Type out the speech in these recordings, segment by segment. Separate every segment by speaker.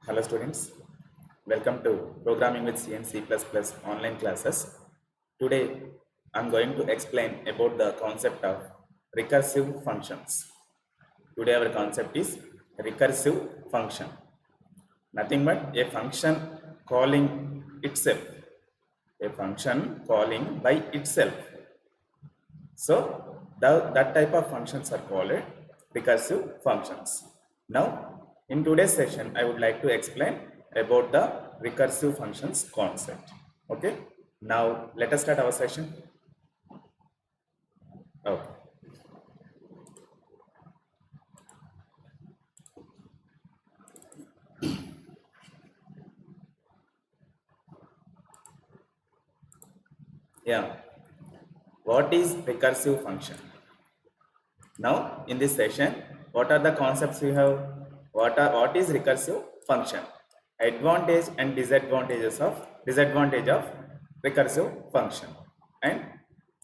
Speaker 1: Hello students, welcome to Programming with C and C++ online classes. Today I am going to explain about the concept of recursive functions. Today our concept is recursive function. Nothing but a function calling itself. A function calling by itself. So that type of functions are called recursive functions. Now in today's session I would like to explain about the recursive functions concept. Okay, now let us start our session. Okay. Yeah, what is recursive function? Now in this session, what are the concepts we have? What is recursive function? Advantage and disadvantage of recursive function, and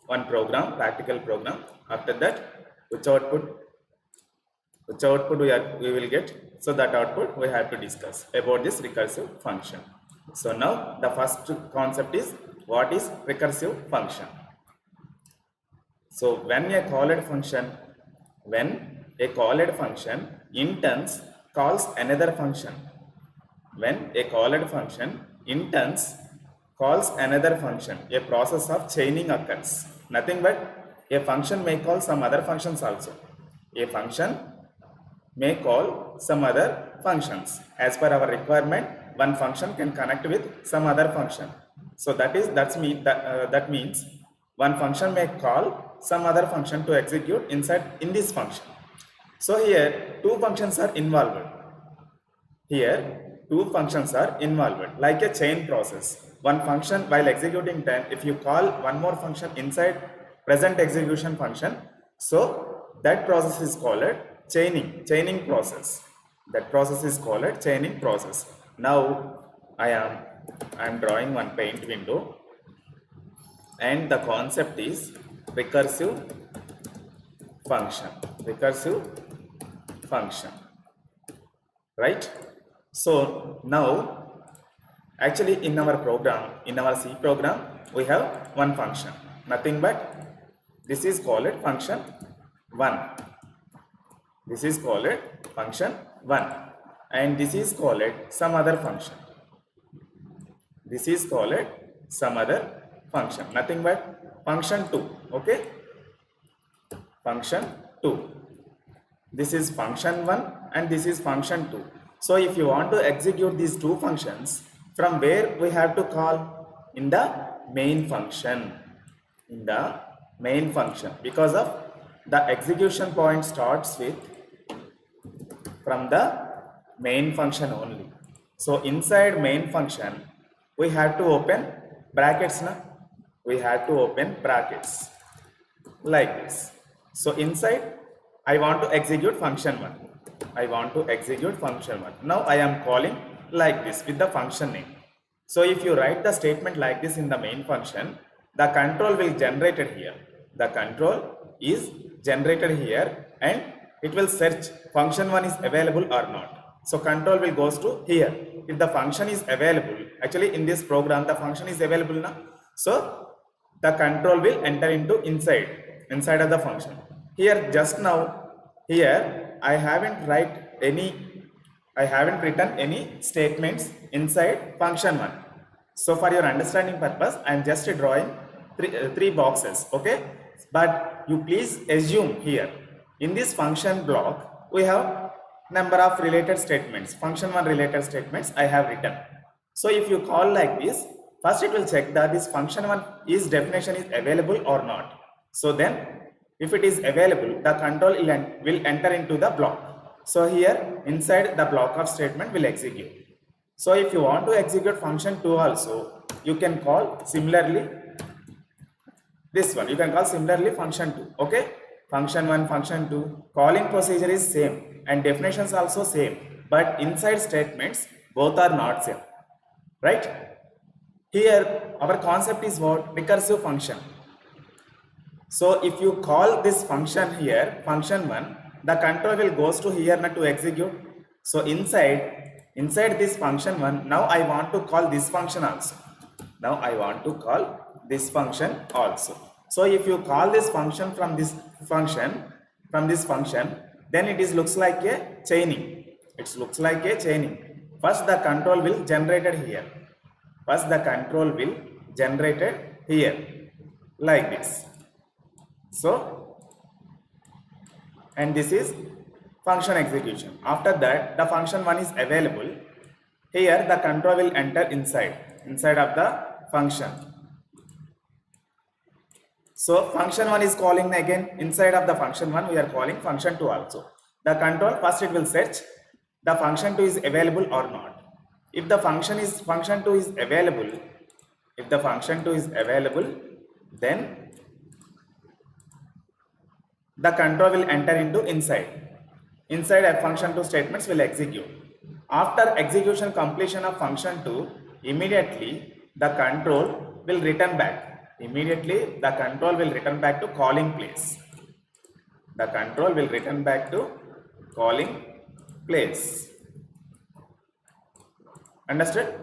Speaker 1: one program, practical program. After that, which output we will get. So that output we have to discuss about this recursive function. So now the first concept is what is recursive function. So when a called function in turns calls another function. When a called function in turns calls another function, a process of chaining occurs. Nothing but a function may call some other functions also. A function may call some other functions. As per our requirement, one function can connect with some other function. So that means one function may call some other function to execute in this function. So here two functions are involved. Like a chain process. One function while executing time, if you call one more function inside present execution function, so that process is called chaining process. That process is called chaining process. Now I am drawing one paint window, and the concept is recursive function, right? So now actually in our C program, we have one function, nothing but this is called function 1. This is called function 1, and this is called some other function. This is called some other function, nothing but function 2. Okay, function 2. This is function 1 and this is function 2. So if you want to execute these two functions, from where we have to call? In the main function. Because of the execution point starts with from the main function only. So inside main function we have to open brackets now. We have to open brackets like this. So inside I want to execute function 1. Now I am calling like this with the function name. So if you write the statement like this in the main function, the control will generated here. The control is generated here, and it will search function 1 is available or not. So control will goes to here. If the function is available, actually in this program the function is available now. So the control will enter into inside of the function. Here just now, here I haven't written any statements inside function 1. So for your understanding purpose, I am just drawing three boxes. Okay, but you please assume here in this function block we have number of related statements. Function 1 related statements I have written. So if you call like this, first it will check that this function 1 is definition is available or not. So then if it is available, the control will enter into the block. So here inside the block of statement will execute. So if you want to execute function 2 also, you can call similarly this one. You can call similarly function 2. Okay, function 1, function 2, calling procedure is same and definitions also same, but inside statements both are not same, right? Here our concept is what? Recursive function. So if you call this function here, function 1, the control will goes to here not to execute. So inside inside this function one, now I want to call this function also. Now I want to call this function also. So if you call this function from this function, then it is looks like a chaining. It looks like a chaining. First the control will generated here. First the control will generated here like this. So, and this is function execution. After that, the function one is available. Here the control will enter inside of the function. So function one is calling again inside of the function one, we are calling function 2 also. The control first it will search the function 2 is available or not. If the function 2 is available, then the control will enter into inside a function 2 statements will execute. After execution completion of function 2, immediately the control will return back. Immediately the control will return back to calling place. The control will return back to calling place. Understood?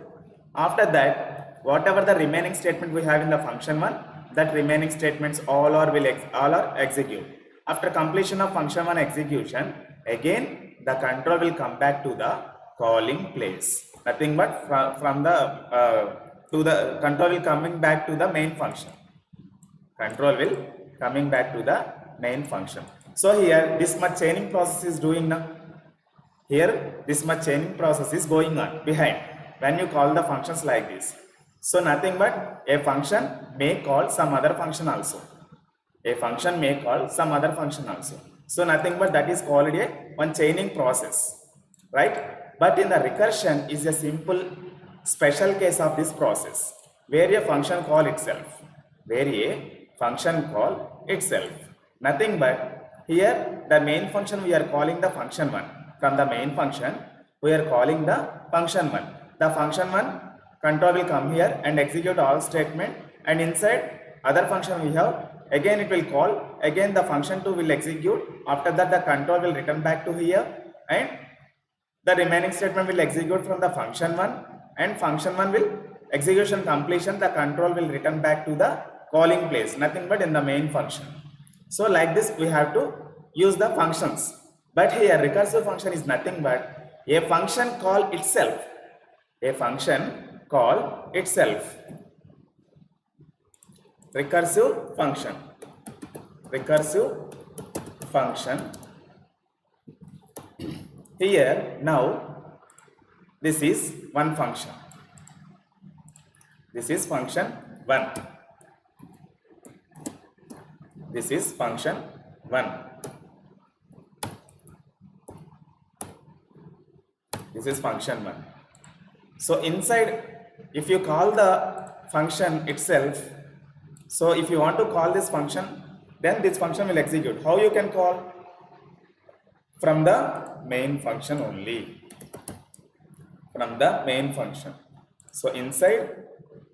Speaker 1: After that, whatever the remaining statement we have in the function 1, that remaining statements all are execute. After completion of function 1 execution, again the control will come back to the calling place. Nothing but from the control will coming back to the main function. Control will coming back to the main function. So here this much chaining process is doing now. Here this much chaining process is going on behind when you call the functions like this. So nothing but a function may call some other function also. A function may call some other function also. So nothing but that is called a one chaining process, right? But in the recursion is a simple special case of this process where a function call itself. Nothing but here the main function we are calling the function 1. From the main function we are calling the function 1. The function 1 control will come here and execute all statement, and inside other function we have, again it will call, again the function 2 will execute. After that the control will return back to here and the remaining statement will execute from the function 1, and function 1 will execution completion, the control will return back to the calling place, nothing but in the main function. So like this we have to use the functions. But here recursive function is nothing but a function call itself. Recursive function. Here now this is one function. This is function 1. This is function 1. This is function 1. So inside, if you call the function itself, so if you want to call this function, then this function will execute. How you can call? From the main function only. From the main function. So inside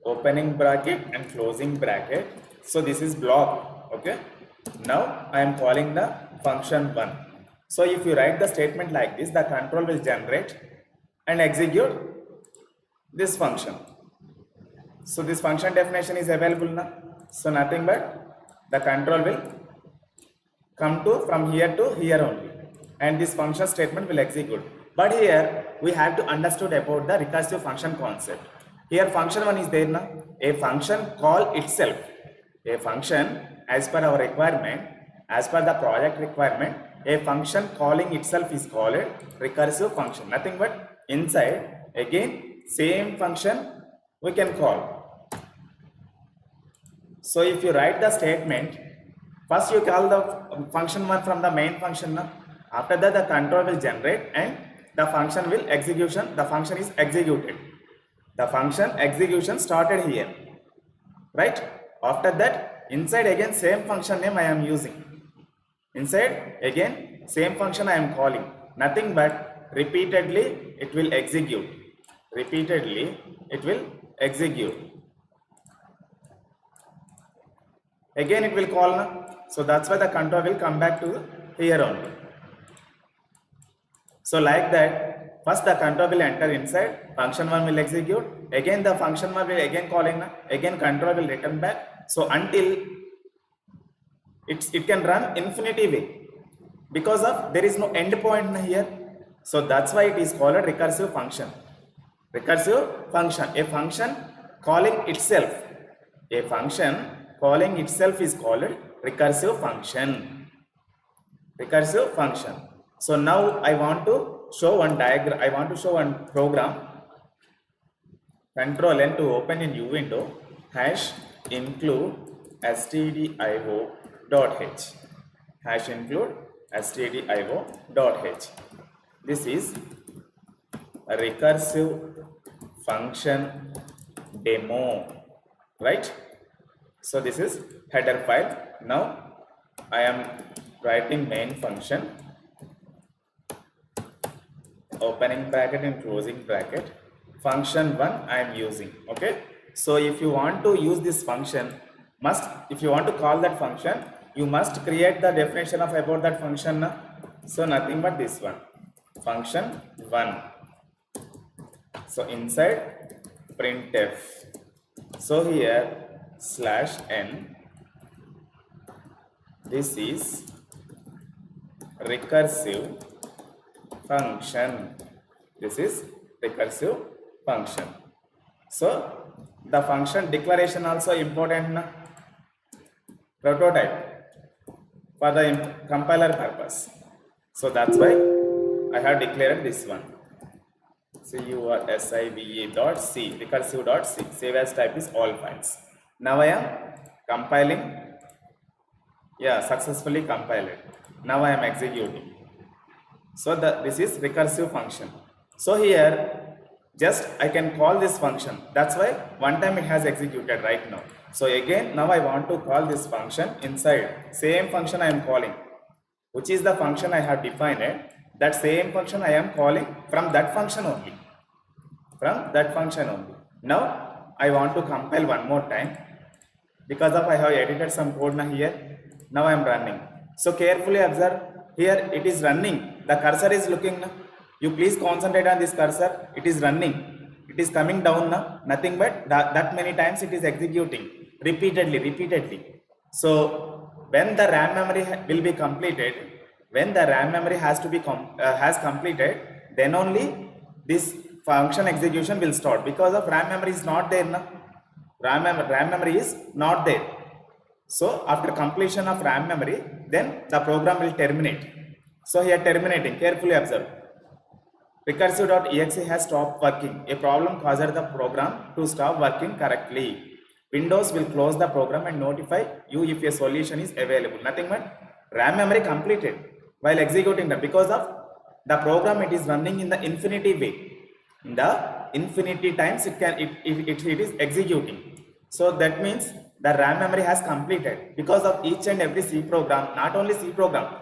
Speaker 1: opening bracket and closing bracket. So this is block. Okay. Now I am calling the function 1. So if you write the statement like this, the control will generate and execute this function. So this function definition is available now. So nothing but the control will come to from here to here only, and this function statement will execute. But here we have to understood about the recursive function concept. Here function 1 is there now. A function call itself. A function as per our requirement, as per the project requirement, a function calling itself is called recursive function. Nothing but inside again same function we can call. So if you write the statement, first you call the function 1 from the main function now. After that the control will generate and the function will execution. The function is executed. The function execution started here, right? After that inside again same function name I am using. Inside again same function I am calling. Nothing but repeatedly it will execute. Repeatedly it will execute. Again it will call now. So that's why the control will come back to here only. So like that First the control will enter inside, function 1 will execute, again the function 1 will again calling, again control will return back. So until it can run infinity way, because of there is no end point here. So that's why it is called a recursive function. Recursive function, a function calling itself, a function calling itself is called recursive function. Recursive function. So now I want to show one diagram, I want to show one program. Control N to open a new window, hash include stdio.h, hash include stdio.h. This is a recursive function demo, right? So this is header file. Now I am writing main function, opening bracket and closing bracket, function 1 I am using. Okay, so if you want to use this function, if you want to call that function, you must create the definition of about that function. So nothing but this one, function 1. So inside printf, so here /n, this is recursive function, this is recursive function. So the function declaration also important, prototype for the compiler purpose. So that's why I have declared this one, cursive.c, recursive.c, save as type is all files. Now I am compiling, yeah, successfully compiled. Now I am executing. So this is recursive function. So here just I can call this function, that's why one time it has executed right now. So again now I want to call this function inside, same function I am calling, which is the function I have defined, that same function I am calling from that function only, from that function only. Now I want to compile one more time, because of I have edited some code now here. Now I am running. So carefully observe, here it is running, the cursor is looking now. You please concentrate on this cursor, it is running, it is coming down now, nothing but that many times it is executing repeatedly. So when the RAM memory will be completed, when the RAM memory has to be has completed, then only this function execution will start, because of RAM memory is not there now. RAM memory is not there. So after completion of RAM memory, then the program will terminate. So here terminating, carefully observe. Recursive.exe has stopped working. A problem caused the program to stop working correctly. Windows will close the program and notify you if a solution is available. Nothing but RAM memory completed while executing them, because of the program it is running in the infinity way. In the infinity times it is executing. So that means the RAM memory has completed, because of each and every C program, not only C program,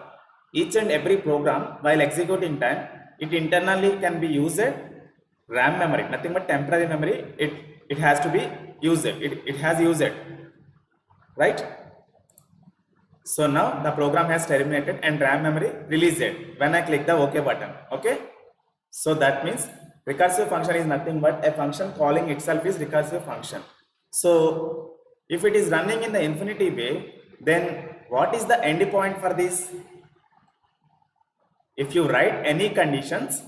Speaker 1: each and every program while executing time, it internally can be used RAM memory, nothing but temporary memory, it has to be used, it has used it, right? So now the program has terminated and RAM memory released it when I click the OK button. Okay, so that means recursive function is nothing but a function calling itself is recursive function. So if it is running in the infinity way, then what is the end point for this? If you write any conditions,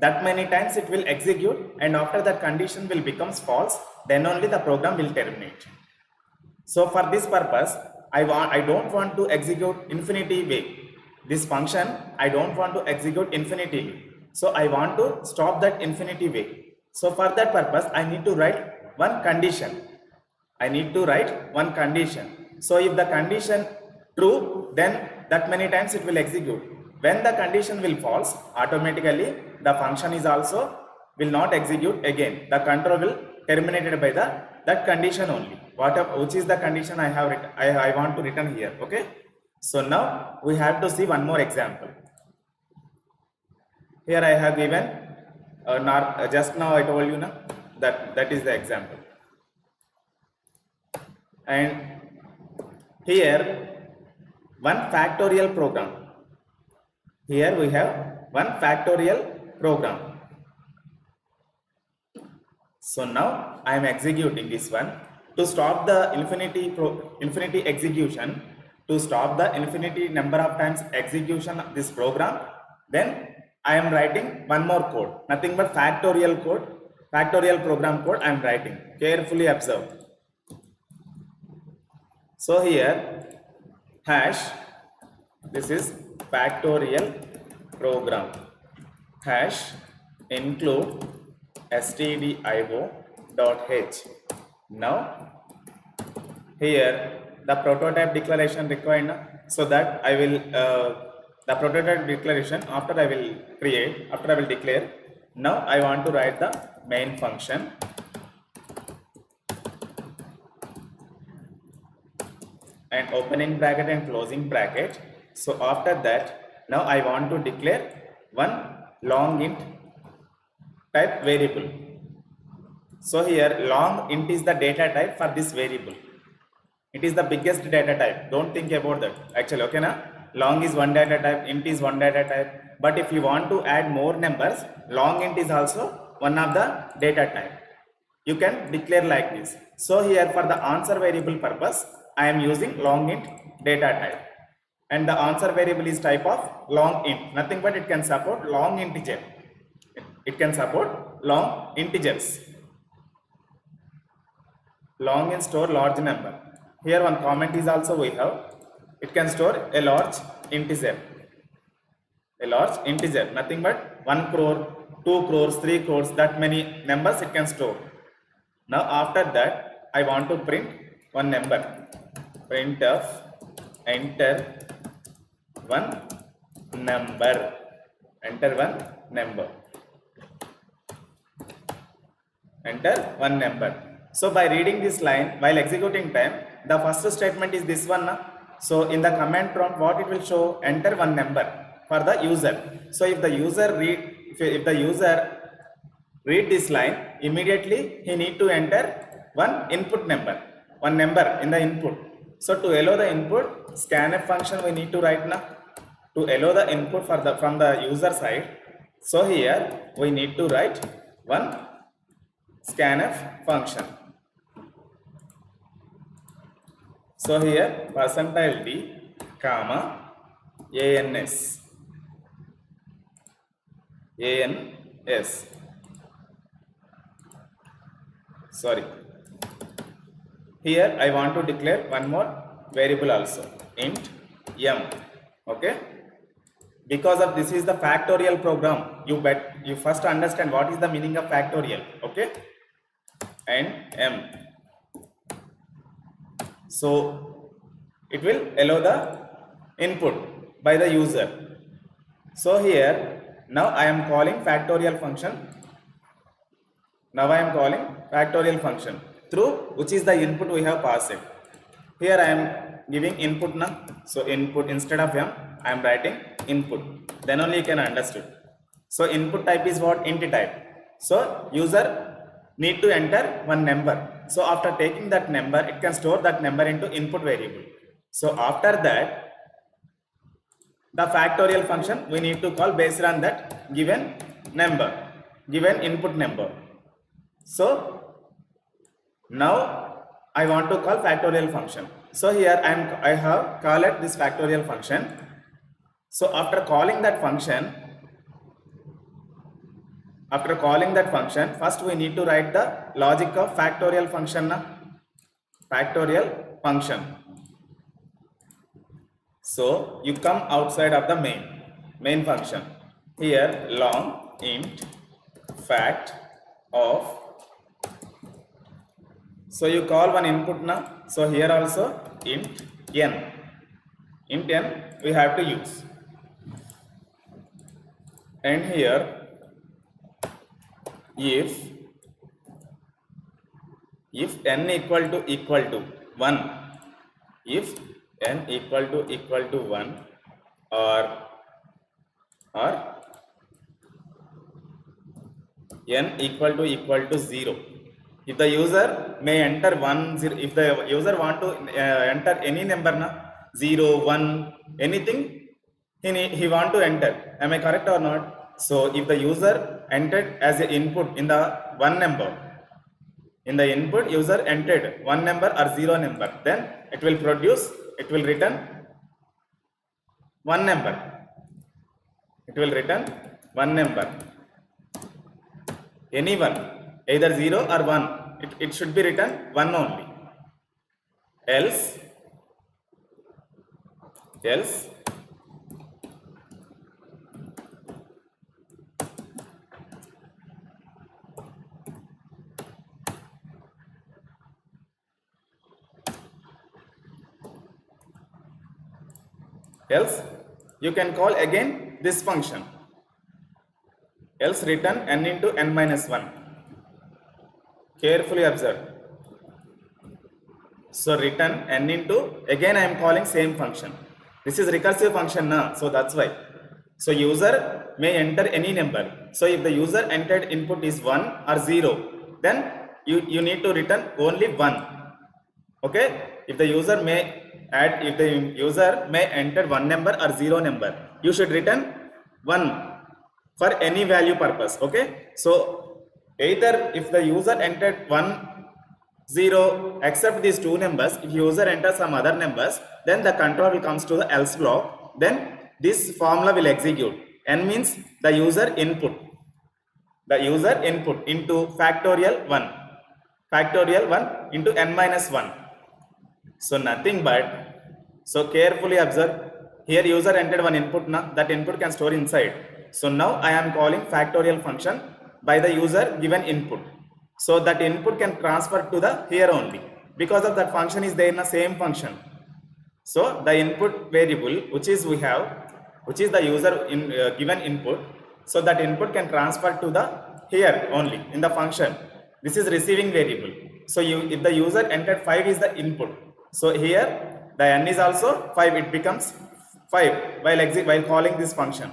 Speaker 1: that many times it will execute, and after that condition will becomes false, then only the program will terminate. So for this purpose, I don't want to execute infinity way. This function I don't want to execute infinity way. So I want to stop that infinity way. So for that purpose, I need to write one condition. So if the condition true, then that many times it will execute. When the condition will false, automatically the function is also will not execute again. The control will terminated by that condition only. Which is the condition I want to return here. Okay. So now we have to see one more example. Here I have given just now I told you now that is the example. And here one factorial program. Here we have one factorial program. So now I am executing this one. To stop the infinity execution, to stop the infinity number of times execution of this program, then I am writing one more code, nothing but factorial code, factorial program code I am writing. Carefully observe. So here hash, this is factorial program, hash include stdio.h. Now here the prototype declaration required, so that I will the prototype declaration after I will declare. Now I want to write the main function and opening bracket and closing bracket. So after that, now I want to declare one long int type variable. So here long int is the data type for this variable. It is the biggest data type. Don't think about that. Actually, okay na? Long is one data type, int is one data type. But if you want to add more numbers, long int is also one of the data type. You can declare like this. So here for the answer variable purpose, I am using long int data type. And the answer variable is type of long int. Nothing but it can support long integer. It can support long integers. Long and store large number. Here one comment is also we have. It can store a large integer. A large integer. Nothing but 1 crore, 2 crores, 3 crores, that many numbers it can store. Now after that, I want to print one number. Print of enter one number. Enter one number. Enter one number. So by reading this line while executing time, the first statement is this one. So in the command prompt, what it will show? Enter one number for the user. So if the user read this line, immediately he need to enter one input number, one number in the input. So to allow the input, scanf function we need to write now to allow the input from the user side. So here we need to write one scanf function. So here %d, comma, ans. Sorry. Here I want to declare one more variable also, int m. Okay. Because of this is the factorial program, you first understand what is the meaning of factorial. Okay. And m. So it will allow the input by the user. So here now I am calling factorial function. Through which is the input we have passed. Here I am giving input now. So input instead of m, I am writing input. Then only you can understand. So input type is what? Int type. So user need to enter one number. So after taking that number, it can store that number into input variable. So after that, the factorial function we need to call based on that given number, given input number. So now I want to call factorial function. So here I have called this factorial function. So after calling that function, first we need to write the logic of factorial function. So you come outside of the main function. Here long int fact of. So you call one input now. So here also int n. Int n we have to use. And here if n equal to 1, if n equal to 1 or n equal to 0, if the user may enter 1, 0, if the user want to enter any number na 0, 1, anything, he want to enter. Am I correct or not? So if the user entered as an input in the one number, in the input user entered one number or zero number, then it will return one number. It will return one number. Any one, either 0 or 1, it should be written 1 only. Else you can call again this function. Else return n into n minus 1. Carefully observe. So return n into, again I am calling same function. This is recursive function now, so that's why. So user may enter any number. So if the user entered input is 1 or 0, then you need to return only 1. Okay? If the user may enter one number or 0 number, you should return 1 for any value purpose. Okay? So either if the user entered 1, 0, except these two numbers, if user enters some other numbers, then the control will comes to the else block, then this formula will execute. N means the user input. The user input into factorial 1 into n minus 1. So nothing but, so carefully observe, here user entered one input, now that input can store inside. So now I am calling factorial function by the user given input. So that input can transfer to the here only, because of that function is there in the same function. So the input variable which is the user given input, so that input can transfer to the here only in the function. This is receiving variable. So if the user entered 5 is the input, so here the n is also 5, it becomes 5 while calling this function.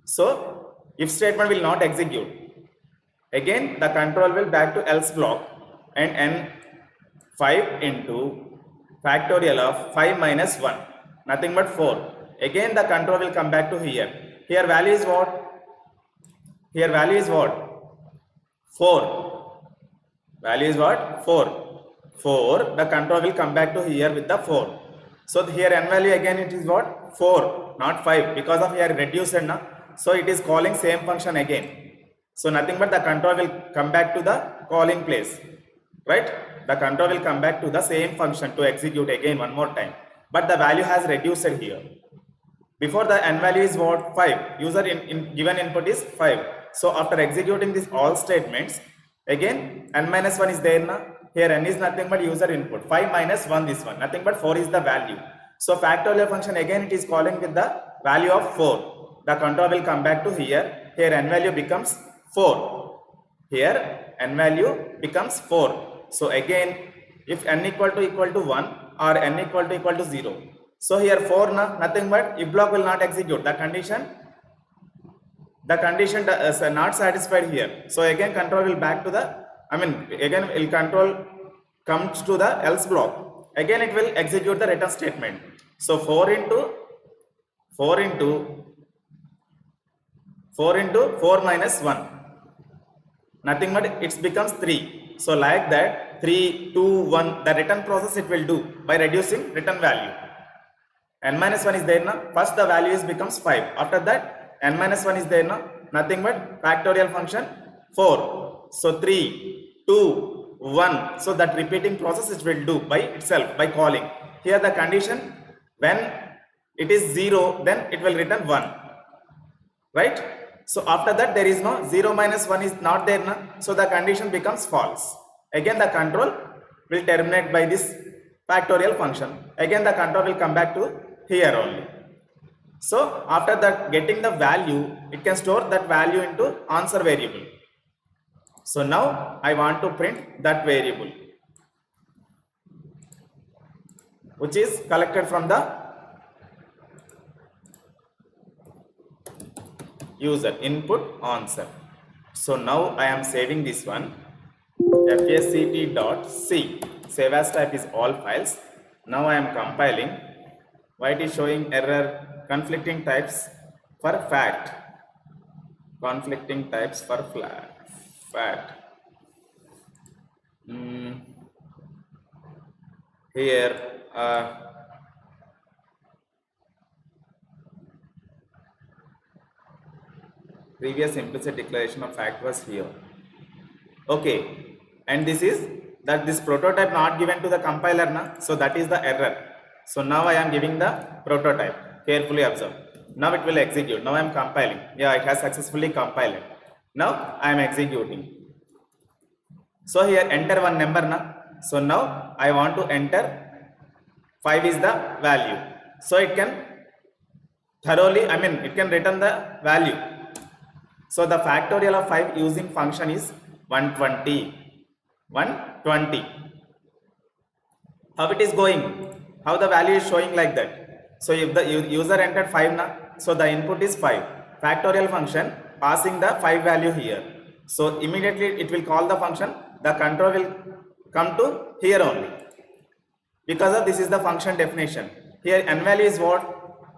Speaker 1: So if statement will not execute, again the control will back to else block, and n 5 into factorial of 5 minus 1, nothing but 4. Again the control will come back to here. Here value is what? Here value is what? 4. Value is what? 4. 4. The control will come back to here with the 4. So here n value again it is what? 4, not 5, because of here reduced now. So it is calling same function again. So nothing but the control will come back to the calling place, right? The control will come back to the same function to execute again one more time. But the value has reduced here. Before the n value is what? 5. User given input is 5. So after executing these all statements, again n minus 1 is there now. Here n is nothing but user input. 5 minus 1 this one. Nothing but 4 is the value. So factorial function again it is calling with the value of 4. The control will come back to here. Here n value becomes 4. Here n value becomes 4. So again if n equal to 1 or n equal to 0. So here 4 nothing but if block will not execute. The condition is not satisfied here. So again control will back to the, control comes to the else block. Again it will execute the return statement. So 4 into 4 minus 1. Nothing but it becomes 3. So like that 3, 2, 1, the return process it will do by reducing return value. N minus 1 is there now. First the value becomes 5. After that n minus 1 is there now. Nothing but factorial function 4. So 3, 2, 1. So that repeating process it will do by itself by calling. Here the condition when it is 0 then it will return 1. Right? So after that there is no 0 minus 1 is not there now. So the condition becomes false. Again the control will terminate by this factorial function. Again the control will come back to here only. So after that getting the value, it can store that value into answer variable. So now I want to print that variable which is collected from the user input answer. So now I am saving this one, fact.c, save as type is all files. Now I am compiling. Why it is showing error conflicting types for fact. Conflicting types for fact. Here previous implicit declaration of fact was here. Okay, and this is that this prototype not given to the compiler na, so that is the error. So now I am giving the prototype. Carefully observe. Now it will execute. Now I am compiling. Yeah, it has successfully compiled. Now I am executing. So here enter one number na. So now I want to enter 5 is the value. So it can thoroughly, it can return the value. So the factorial of 5 using function is 120. 120. How it is going? How the value is showing like that? So if the user entered 5 na, so the input is 5. Factorial function passing the 5 value here. So immediately it will call the function. The control will come to here only. Because of this is the function definition. Here n value is what?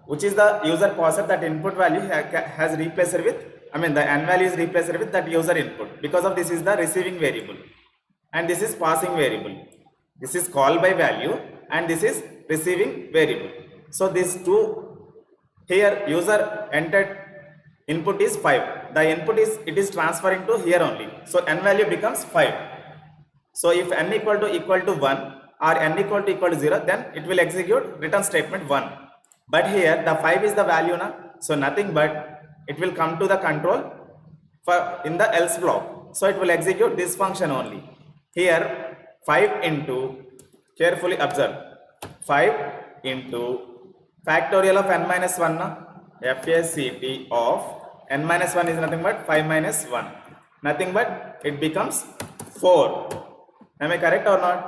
Speaker 1: Which is the user passer, that input value has replaced with, the n value is replaced with that user input. Because of this is the receiving variable. And this is passing variable. This is call by value and this is receiving variable. So these two, here user entered input is 5. The input is, it is transferring to here only. So n value becomes 5. So if n equal to 1 or n equal to 0, then it will execute return statement 1. But here the 5 is the value na, so nothing but it will come to the control for in the else block. So it will execute this function only. Here 5 into, carefully observe, 5 into factorial of n minus 1 na, FACT of n minus 1 is nothing but 5 minus 1. Nothing but it becomes 4. Am I correct or not?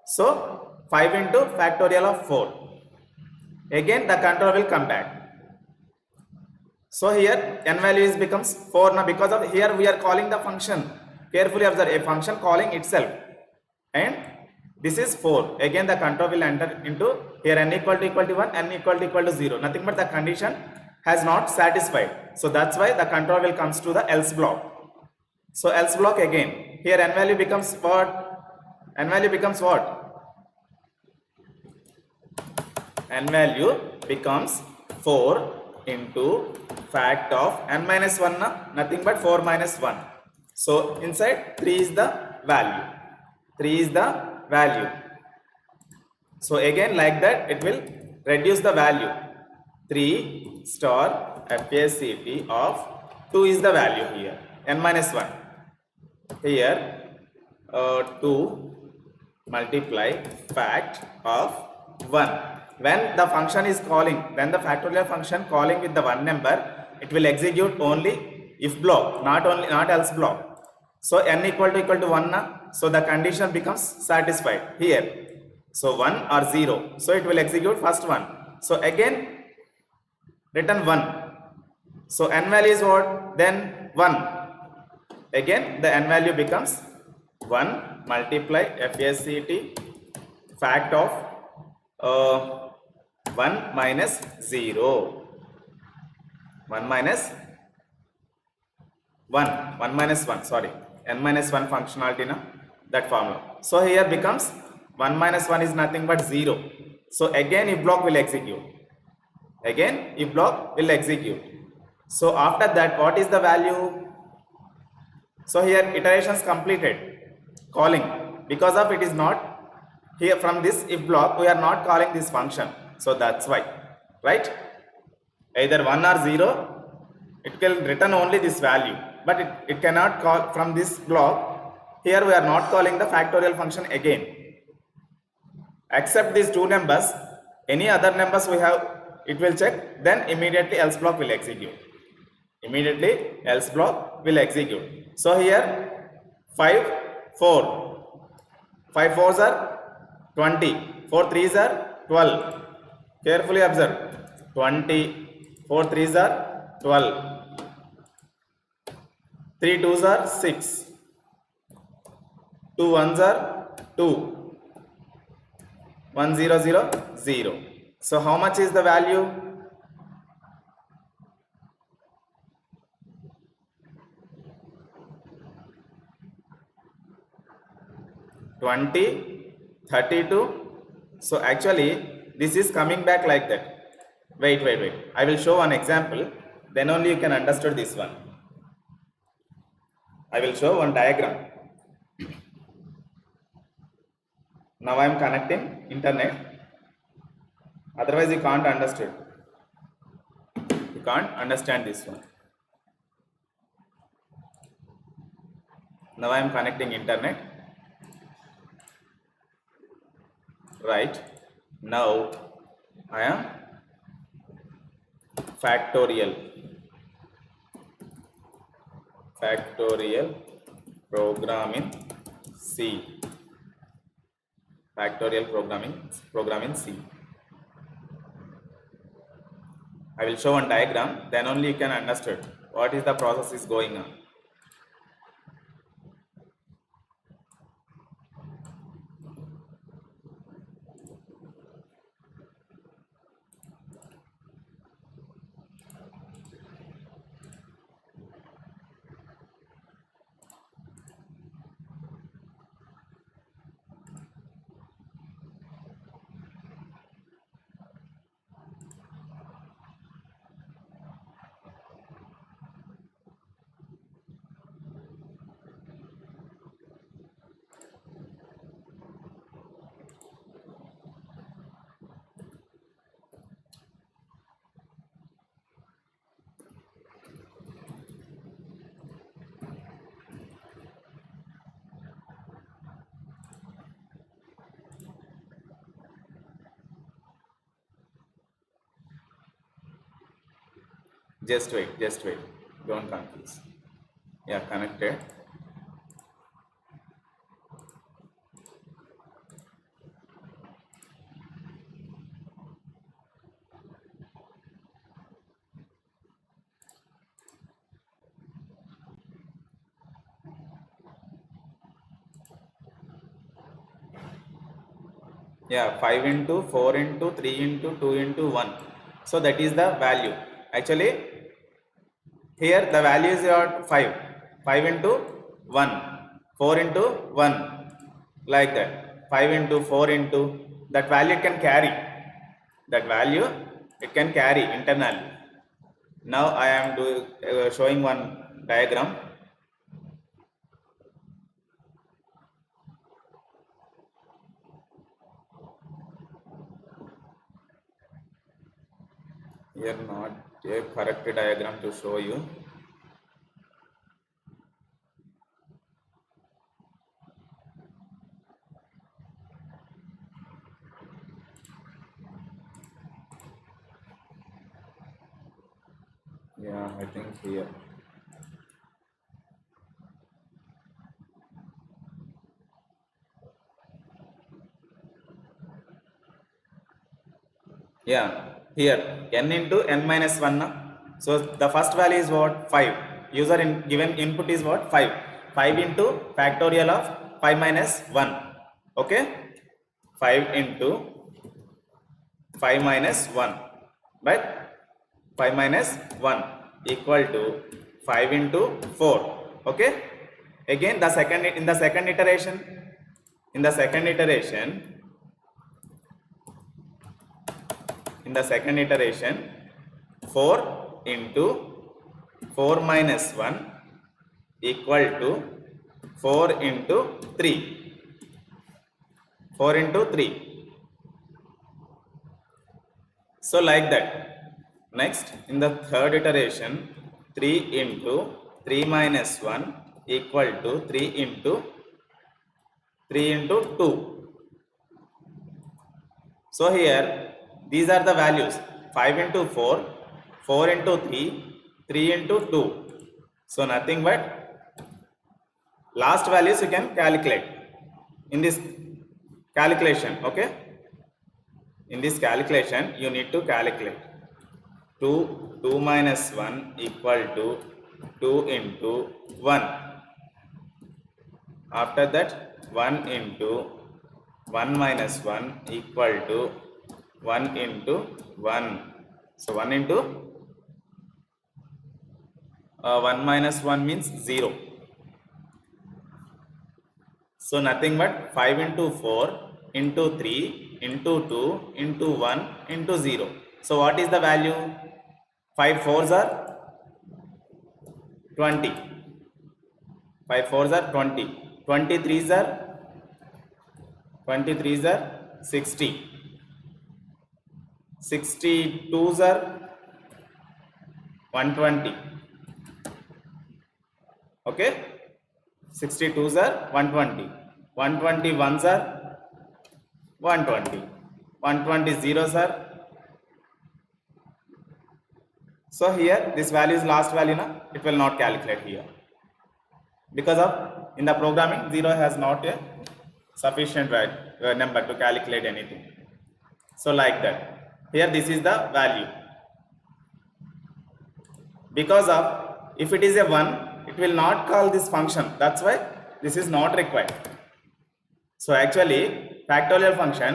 Speaker 1: So 5 into factorial of 4. Again the control will come back. So here n value is becomes 4 now, because of here we are calling the function. Carefully observe, a function calling itself, and this is 4. Again the control will enter into here n equal to 1, n equal to 0. Nothing but the condition has not satisfied. So that's why the control will comes to the else block. So else block again. Here n value becomes what? N value becomes what? N value becomes 4 into fact of n minus 1 na, nothing but 4 minus 1. So inside 3 is the value. 3 is the value. So again like that it will reduce the value. 3 star FACT of 2 is the value here. N minus 1. Here 2 multiply fact of 1. When the function is calling, when the factorial function calling with the one number, it will execute only if block, not else block. So n equal to 1 na, so the condition becomes satisfied here. So 1 or 0, so it will execute first one. So again return 1. So n value is what? Then 1. Again the n value becomes 1 multiply FACT fact of 1 minus 0. 1 minus 1, sorry, n minus 1 functionality na, that formula. So here becomes 1 minus 1 is nothing but 0. So again if block will execute. Again if block will execute. So after that what is the value? So here iterations completed, calling, because of it is not here from this if block we are not calling this function. So that's why, right? Either 1 or 0, it will return only this value, but it cannot call from this block. Here we are not calling the factorial function again. Except these two numbers, any other numbers we have, it will check, then immediately else block will execute. Immediately else block will execute. So here 5, 4. 5 4s are 20. 4 3s are 12. Carefully observe. 20. 4 3s are 12. 3 2s are 6. 2 1s are 2. 1 0 0 0. So how much is the value? 20, 32. So actually this is coming back like that. Wait. I will show one example. Then only you can understand this one. I will show one diagram. Now I am connecting internet. Otherwise you can't understand. You can't understand this one. Now I am connecting internet. Right. Now I am factorial program in C. Factorial program in C. I will show one diagram, then only you can understand what is the process is going on. Just wait. Don't confuse. Yeah, connected. Yeah, 5 into 4 into 3 into 2 into 1. So that is the value. Actually, here the value is your 5. 5 into 1. 4 into 1. Like that. 5 into 4 into. That value it can carry. That value it can carry internally. Now I am showing one diagram. Here not a correct diagram to show you. Yeah, I think here. Yeah, here n into n minus 1. So the first value is what? 5. User given input is what? 5. 5 into factorial of 5 minus 1. Okay? 5 into 5 minus 1. Right? 5 minus 1 equal to 5 into 4. Okay? Again the second iteration. In the second iteration, 4 into 4 minus 1 equal to 4 into 3. 4 into 3. So like that. Next, in the third iteration, 3 into 3 minus 1 equal to 3 into 2. So here, these are the values. 5 into 4, 4 into 3, 3 into 2. So nothing but last values you can calculate in this calculation. Okay? In this calculation, you need to calculate 2 minus 1 equal to 2 into 1. After that, 1 into 1 minus 1 equal to 1 into 1. So 1 into 1 minus 1 means 0. So nothing but 5 into 4 into 3 into 2 into 1 into 0. So what is the value? 5 fours are 20. 5 fours are 20. 23s are 60. 62s are 120. Okay, 62s are 120. 121s are 120. 120 zeros are. So here this value is last value, na? It will not calculate here because of in the programming 0 has not a sufficient number to calculate anything. So like that, here this is the value. Because of if it is a 1, it will not call this function. That's why this is not required. So actually factorial function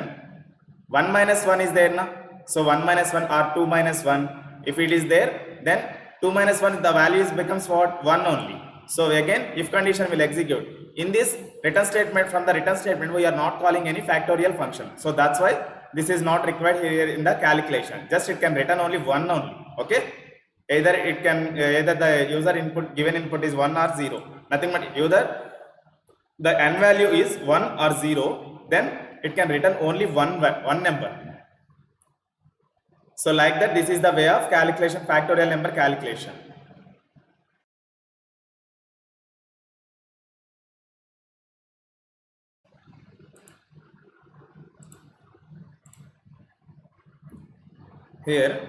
Speaker 1: 1 minus 1 is there, na? So 1 minus 1 or 2 minus 1, if it is there, then 2 minus 1, the value becomes what? 1 only. So again if condition will execute. In this return statement, from the return statement we are not calling any factorial function. So that's why this is not required here in the calculation. Just it can return only 1 only. Okay, either it can either the user input, given input is 1 or 0, nothing but either the n value is 1 or 0, then it can return only one number. So like that, this is the way of calculation, factorial number calculation. Here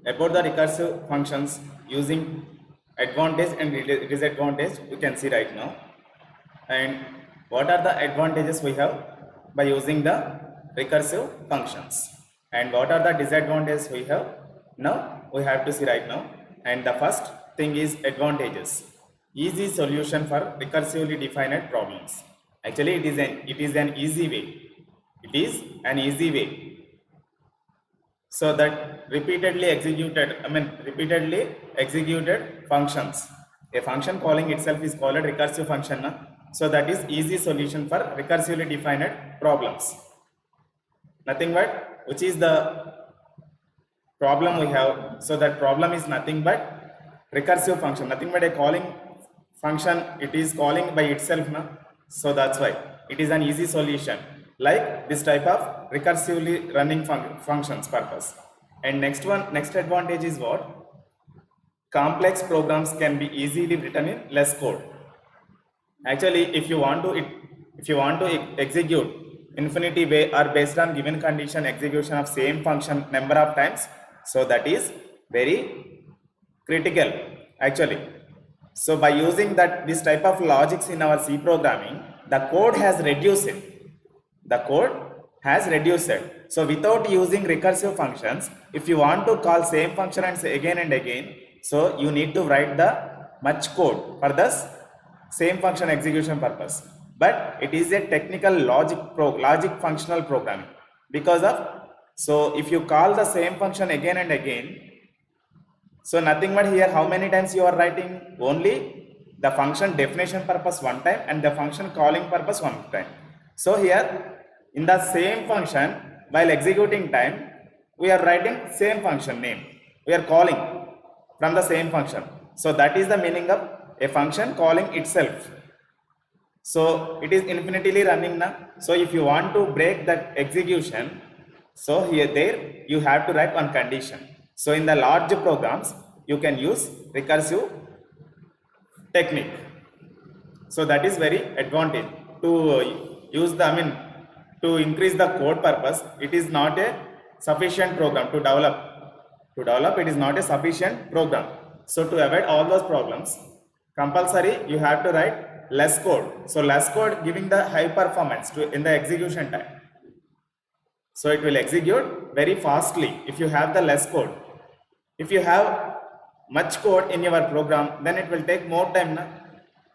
Speaker 1: about the recursive functions using advantage and disadvantage you can see right now. And what are the advantages we have by using the recursive functions, and what are the disadvantages we have? Now we have to see right now. And the first thing is advantages: easy solution for recursively defined problems. Actually it is an easy way. It is an easy way. So that repeatedly executed functions. A function calling itself is called a recursive function. Na? So that is easy solution for recursively defined problems. Nothing but which is the problem we have. So that problem is nothing but recursive function. Nothing but a calling function. It is calling by itself. Na? So that's why it is an easy solution. Like this type of recursively running functions purpose. And next advantage is what? Complex programs can be easily written in less code. Actually if you want to execute infinity way or based on given condition execution of same function number of times, so that is very critical actually. So by using this type of logics in our C programming, the code has reduced. So without using recursive functions, if you want to call same function and say again and again, so you need to write the much code for the same function execution purpose. But it is a technical logic functional programming. Because of, so if you call the same function again and again, so nothing but here how many times you are writing? Only the function definition purpose one time and the function calling purpose one time. So here in the same function, while executing time, we are writing same function name. We are calling from the same function. So that is the meaning of a function calling itself. So it is infinitely running now. So if you want to break that execution, so there you have to write one condition. So in the large programs, you can use recursive technique. So that is very advantage to use to increase the code purpose. It is not a sufficient program to develop. It is not a sufficient program. So to avoid all those problems, compulsory you have to write less code. So less code giving the high performance in the execution time. So it will execute very fastly if you have the less code. If you have much code in your program, then it will take more time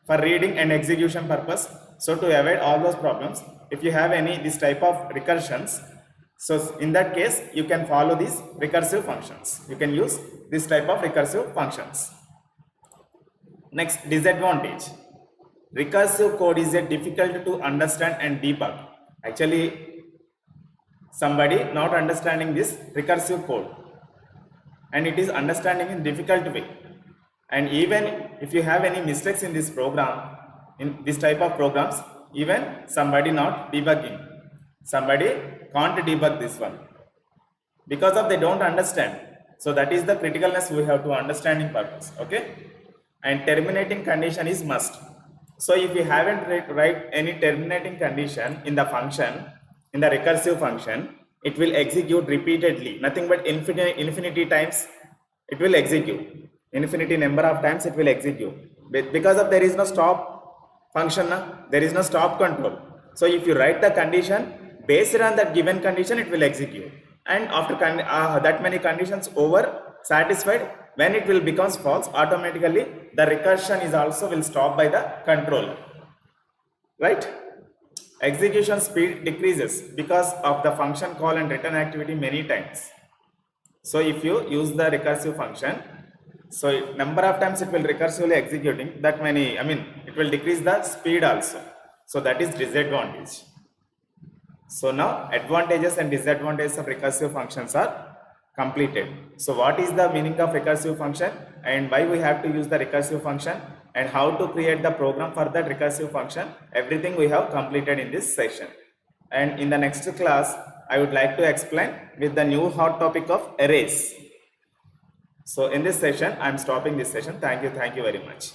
Speaker 1: for reading and execution purpose. So to avoid all those problems, if you have this type of recursions, so in that case you can follow these recursive functions. You can use this type of recursive functions. Next, disadvantage. recursive code is a difficult to understand and debug. Actually, somebody not understanding this recursive code, and it is understanding in difficult way. And even if you have any mistakes in this program, in this type of programs, even somebody not debugging, somebody can't debug this one because of they don't understand. So that is the criticalness we have to understanding purpose. Okay, and terminating condition is must. So if you haven't write any terminating condition in the function, in the recursive function, it will execute repeatedly, nothing but infinity times it will execute, infinity number of times it will execute, because of there is no stop function, there is no stop control. So if you write the condition based on that given condition, it will execute, and after that many conditions over satisfied, when it will becomes false, automatically the recursion is also will stop by the controller, right? Execution speed decreases because of the function call and return activity many times. So if you use the recursive function, so number of times it will recursively executing, that many, it will decrease the speed also. So that is disadvantage. So now advantages and disadvantages of recursive functions are completed. So what is the meaning of recursive function, and why we have to use the recursive function, and how to create the program for that recursive function, everything we have completed in this session. And in the next class, I would like to explain with the new hot topic of arrays. So in this session, I am stopping this session. Thank you very much.